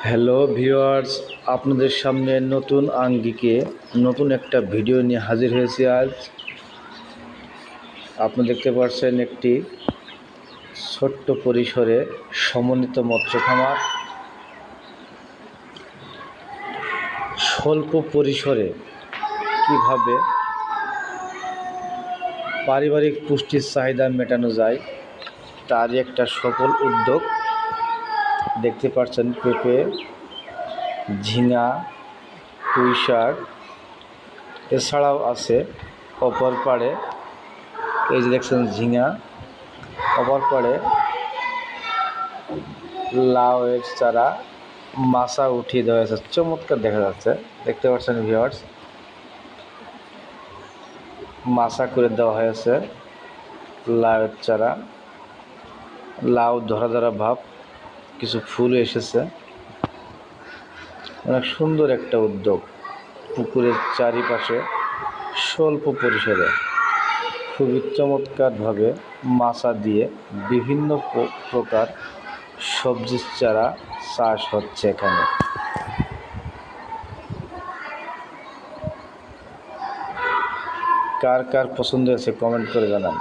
Hello viewers, আপনাদের সামনে নতুন আঙ্গিকে নতুন একটা ভিডিও নিয়ে হাজির হয়েছি। আজ আপনি দেখতে পাচ্ছেন একটি ছোট্ট পরিসরে সমন্বিত মৎস্য খামার। স্বল্প পরিসরে কিভাবে পারিবারিক পুষ্টির চাহিদা মেটানো যায় তারই একটা সফল উদ্যোগ। দেখতে পাচ্ছেন পেঁপে, ঝিঙা, পুঁই শাক, এছাড়াও আছে অপর পাড়ে এই যে দেখছেন ঝিঙা, অপর পাড়ে লাউয়ের চারা মাচা উঠিয়ে দেওয়া হয়েছে, চমৎকার দেখা যাচ্ছে। দেখতে পাচ্ছেন ভিউয়ার্স, মাচা করে দেওয়া হয়েছে লাউয়ের চারা, লাউ ধরা ধরা ভাব, কিছু ফুল এসেছে। অনেক সুন্দর একটা উদ্যোগ। পুকুরের চারিপাশে স্বল্প পরিসরে খুবই চমৎকারভাবে মাচা দিয়ে বিভিন্ন প্রকার সবজির চারা চাষ হচ্ছে এখানে। কার কার পছন্দ হয়েছে কমেন্ট করে জানান।